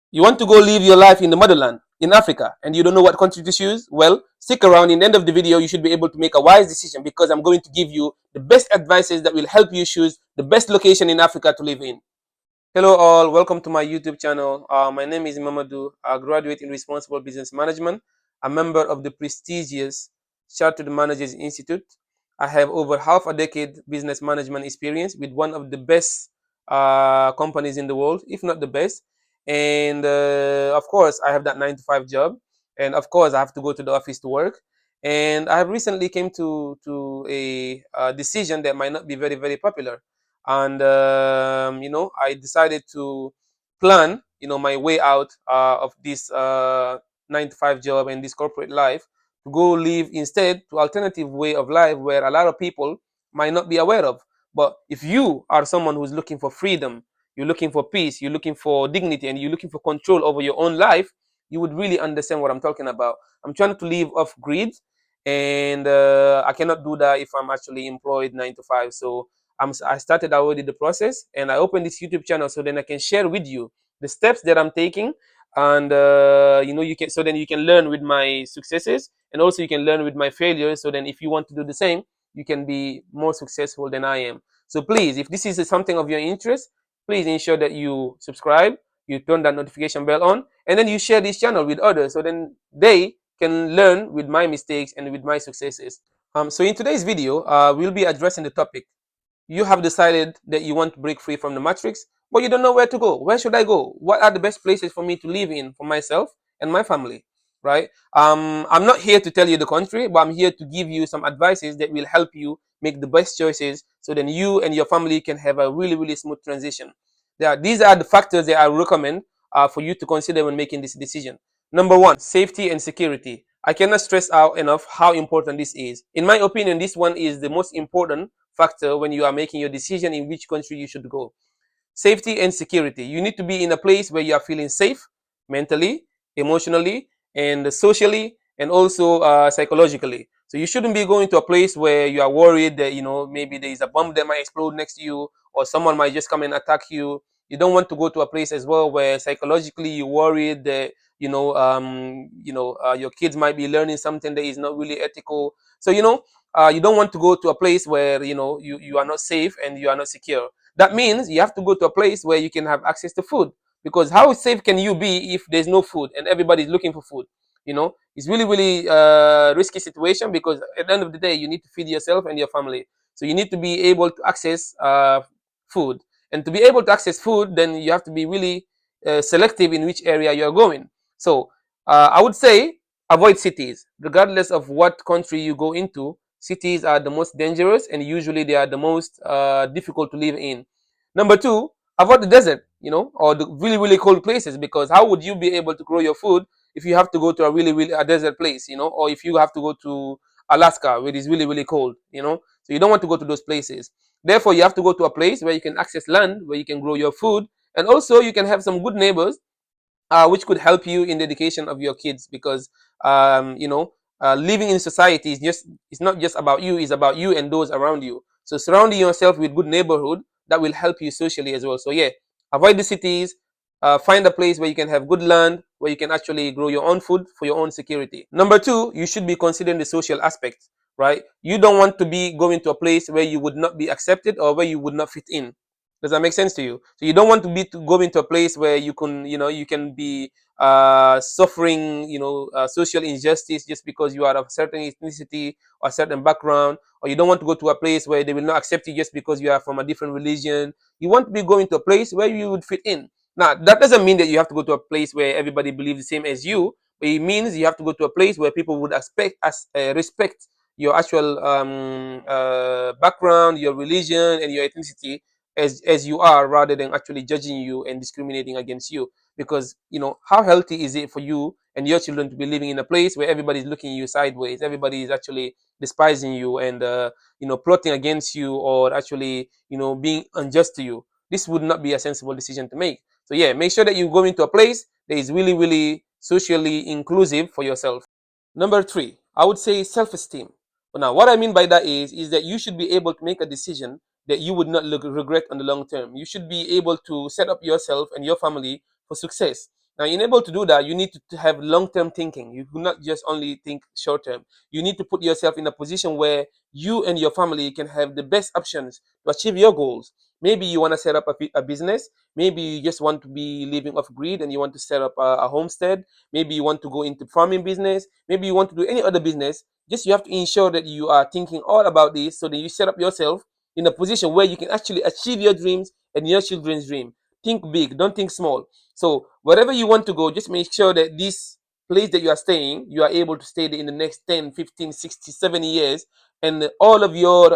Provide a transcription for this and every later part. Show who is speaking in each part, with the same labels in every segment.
Speaker 1: You want to go live your life in the motherland, in Africa, and you don't know what country to choose? Well, stick around. In the end of the video, you should be able to make a wise decision because I'm going to give you the best advices that will help you choose the best location in Africa to live in. Hello, all. Welcome to my YouTube channel. My name is Mamadou, a graduate in Responsible Business Management, a member of the prestigious Chartered Managers Institute. I have over half a decade business management experience with one of the best companies in the world, if not the best. And of course, I have that 9 to 5 job, and of course, I have to go to the office to work. And I have recently came to a decision that might not be very popular, and I decided to plan my way out of this 9 to 5 job and this corporate life, to go live instead to alternative way of life where a lot of people might not be aware of. But if you are someone who's looking for freedom, you're looking for peace, you're looking for dignity, and you're looking for control over your own life, you would really understand what I'm talking about. I'm trying to live off grid, and I cannot do that if I'm actually employed 9 to 5. So I started already the process, and I opened this YouTube channel so then I can share with you the steps that I'm taking, and you can, so then you can learn with my successes, and also you can learn with my failures. So then, if you want to do the same, you can be more successful than I am. So please, if this is something of your interest, please ensure that you subscribe, you turn that notification bell on, and then you share this channel with others, so then they can learn with my mistakes and with my successes. So in today's video, we'll be addressing the topic: you have decided that you want to break free from the matrix, but you don't know where to go. Where should I go? What are the best places for me to live in for myself and my family? Right? I'm not here to tell you the country, but I'm here to give you some advices that will help you make the best choices, so then you and your family can have a really smooth transition. These are the factors that I recommend for you to consider when making this decision. Number one, safety and security. I cannot stress out enough how important this is. In my opinion, this one is the most important factor when you are making your decision in which country you should go. Safety and security. You need to be in a place where you are feeling safe mentally, emotionally, and socially, and also psychologically. So you shouldn't be going to a place where you are worried that maybe there is a bomb that might explode next to you, or someone might just come and attack you. You don't want to go to a place as well where psychologically you're worried that your kids might be learning something that is not really ethical. So you don't want to go to a place where you are not safe and you are not secure. That means you have to go to a place where you can have access to food. Because how safe can you be if there's no food and everybody's looking for food? It's really risky situation, because at the end of the day, you need to feed yourself and your family. So you need to be able to access food. And to be able to access food, then you have to be really selective in which area you're going. So I would say avoid cities. Regardless of what country you go into, cities are the most dangerous, and usually they are the most difficult to live in. Number two, avoid the desert, or the really cold places, because how would you be able to grow your food if you have to go to a really a desert place, or if you have to go to Alaska, where it is really cold. So you don't want to go to those places. Therefore, you have to go to a place where you can access land, where you can grow your food, and also you can have some good neighbors, which could help you in the education of your kids, because living in society it's not just about you, it's about you and those around you. So surrounding yourself with good neighborhood, that will help you socially as well. So yeah, avoid the cities. Find a place where you can have good land, where you can actually grow your own food for your own security. Number two, you should be considering the social aspect. Right? You don't want to be going to a place where you would not be accepted or where you would not fit in. Does that make sense to you? So you don't want to be to go into a place where you can be suffering, social injustice just because you are of a certain ethnicity or a certain background, or you don't want to go to a place where they will not accept you just because you are from a different religion. You want to be going to a place where you would fit in. Now, that doesn't mean that you have to go to a place where everybody believes the same as you, but it means you have to go to a place where people would respect your actual background, your religion, and your ethnicity as you are, rather than actually judging you and discriminating against you. Because how healthy is it for you and your children to be living in a place where everybody is looking at you sideways, everybody is actually despising you and plotting against you, or actually being unjust to you? This would not be a sensible decision to make. So yeah, make sure that you go into a place that is really socially inclusive for yourself. Number three, I would say self-esteem. Now, what I mean by that is that you should be able to make a decision that you would not regret on the long term. You should be able to set up yourself and your family for success. Now, in able to do that, you need to have long-term thinking. You do not just only think short-term. You need to put yourself in a position where you and your family can have the best options to achieve your goals. Maybe you want to set up a business. Maybe you just want to be living off grid and you want to set up a homestead. Maybe you want to go into farming business. Maybe you want to do any other business. Just you have to ensure that you are thinking all about this so that you set up yourself in a position where you can actually achieve your dreams and your children's dream. Think big, don't think small. So wherever you want to go, just make sure that this place that you are staying, you are able to stay there in the next 10, 15, 60, 70 years, and all of your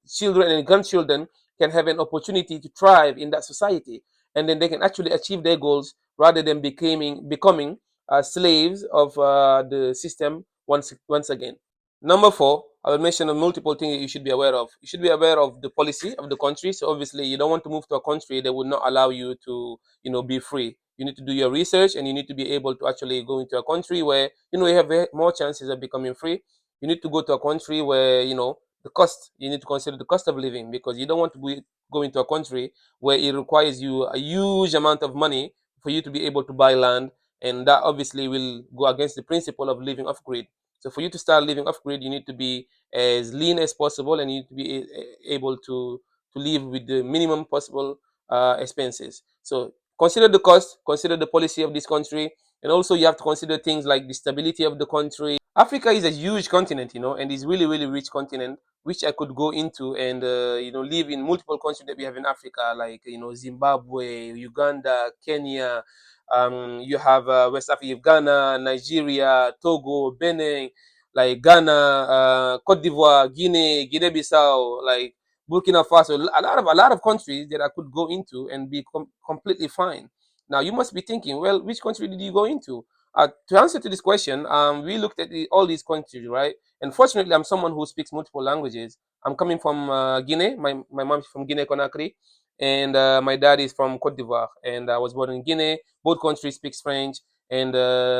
Speaker 1: children and grandchildren can have an opportunity to thrive in that society, and then they can actually achieve their goals rather than becoming slaves of the system once again. Number four, I will mention multiple things that you should be aware of. You should be aware of the policy of the country. So obviously, you don't want to move to a country that will not allow you to, be free. You need to do your research, and you need to be able to actually go into a country where you have more chances of becoming free. You need to go to a country where the cost. You need to consider the cost of living, because you don't want to go into a country where it requires you a huge amount of money for you to be able to buy land, and that obviously will go against the principle of living off grid. So for you to start living off grid, you need to be as lean as possible, and you need to be able to live with the minimum possible expenses. So consider the cost, consider the policy of this country, and also you have to consider things like the stability of the country. Africa is a huge continent, and it's really really rich continent, which I could go into and live in multiple countries that we have in Africa, like Zimbabwe, Uganda, Kenya. You have West Africa, Ghana, Nigeria, Togo, Benin, like Ghana, Cote d'Ivoire, Guinea, Guinea-Bissau, like Burkina Faso, a lot of countries that I could go into and be completely fine. Now you must be thinking, well, which country did you go into? To answer to this question, we looked at all these countries, right? And fortunately, I'm someone who speaks multiple languages. I'm coming from Guinea. My mom's from Guinea Conakry, and my dad is from Cote d'Ivoire. And I was born in Guinea. Both countries speaks French, and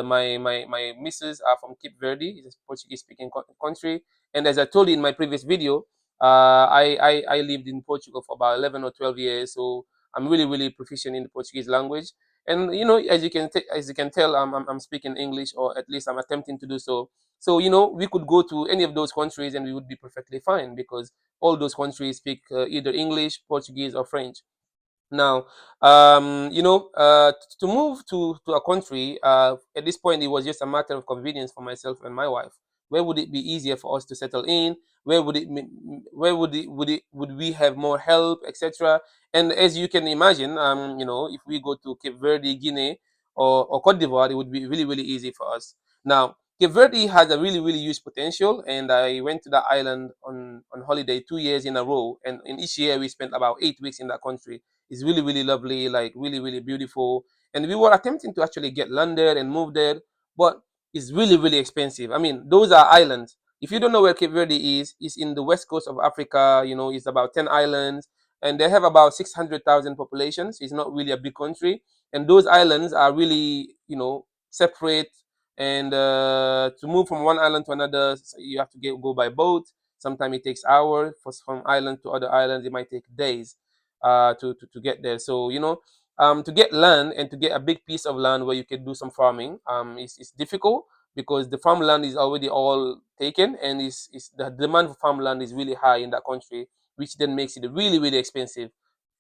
Speaker 1: my missus are from Cape Verde. It's a Portuguese speaking country. And as I told you in my previous video, I lived in Portugal for about 11 or 12 years, so I'm really really proficient in the Portuguese language. And as you can tell, I'm speaking English, or at least I'm attempting to do so. So we could go to any of those countries and we would be perfectly fine, because all those countries speak either English, Portuguese, or French. Now, to move to a country, at this point, it was just a matter of convenience for myself and my wife. Where would it be easier for us to settle in? Where would it, where would we have more help, etc. And as you can imagine, if we go to Cape Verde, Guinea, or Cote d'Ivoire, it would be really, really easy for us. Now, Cape Verde has a really, really huge potential, and I went to that island on holiday 2 years in a row, and in each year we spent about 8 weeks in that country. It's really, really lovely, like really, really beautiful. And we were attempting to actually get land there and move there, but it's really, really expensive. I mean, those are islands. If you don't know where Cape Verde is, it's in the west coast of Africa. It's about 10 islands, and they have about 600,000 populations. It's not really a big country. And those islands are really, separate. And to move from one island to another, you have to go by boat. Sometimes it takes hours. From island to other islands, it might take days to get there. So to get land and to get a big piece of land where you can do some farming, is difficult, because the farmland is already all taken, and is the demand for farmland is really high in that country, which then makes it really really expensive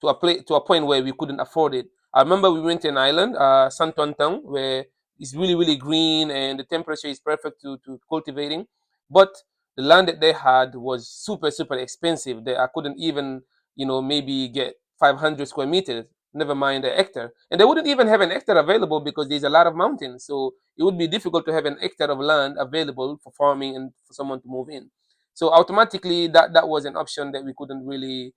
Speaker 1: to a point where we couldn't afford it. I remember we went to an island, Santontown, where it's really really green and the temperature is perfect to cultivating, but the land that they had was super super expensive. I couldn't even maybe get 500 square meters, never mind a hectare. And they wouldn't even have an hectare available because there's a lot of mountains. So it would be difficult to have an hectare of land available for farming and for someone to move in. So automatically that was an option that we couldn't really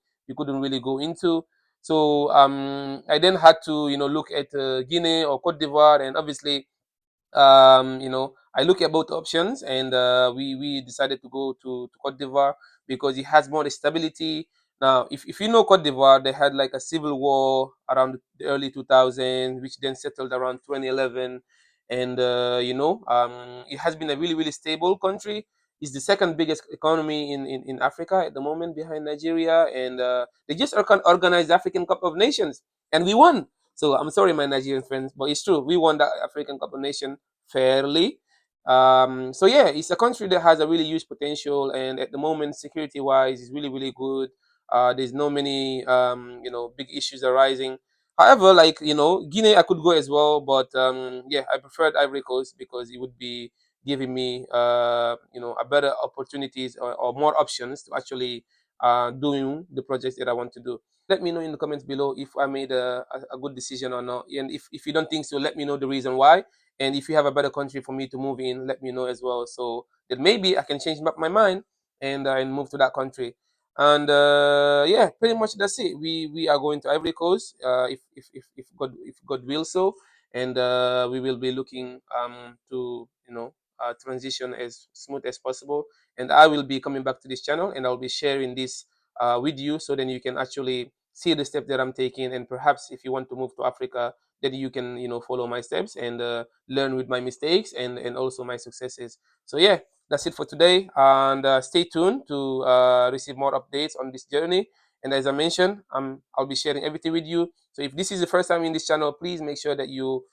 Speaker 1: go into. So I then had to look at Guinea or Cote d'Ivoire, and obviously I look at both options, and we decided to go to Cote d'Ivoire because it has more stability. Now, if you know Cote d'Ivoire, they had like a civil war around the early 2000s, which then settled around 2011, and it has been a really really stable country. It's the second biggest economy in Africa at the moment, behind Nigeria, and they just organized African Cup of Nations, and we won. So I'm sorry, my Nigerian friends, but it's true. We won that African Cup of Nation fairly. So yeah, it's a country that has a really huge potential, and at the moment, security-wise, is really really good. There's no many big issues arising. However, like Guinea, I could go as well, but yeah, I preferred Ivory Coast because it would be giving me a better opportunities or more options to actually doing the projects that I want to do. Let me know in the comments below if I made a good decision or not. And if you don't think so, let me know the reason why. And if you have a better country for me to move in, let me know as well. So that maybe I can change my mind and move to that country. And yeah, pretty much that's it. We are going to Ivory Coast if God will so, and we will be looking to transition as smooth as possible. And I will be coming back to this channel and I'll be sharing this with you, so then you can actually see the steps that I'm taking, and perhaps if you want to move to Africa, then you can follow my steps and learn with my mistakes and also my successes. So yeah, that's it for today, and stay tuned to receive more updates on this journey. And as I mentioned, I'll be sharing everything with you. So if this is the first time in this channel, please make sure that you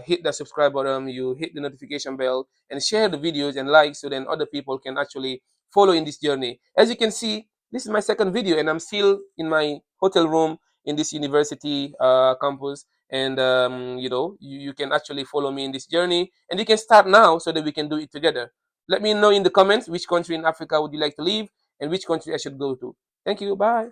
Speaker 1: hit the subscribe button, you hit the notification bell, and share the videos and like, so then other people can actually follow in this journey. As you can see, this is my second video, and I'm still in my hotel room in this university campus. And you can actually follow me in this journey, and you can start now so that we can do it together. Let me know in the comments which country in Africa would you like to live and which country I should go to. Thank you. Bye.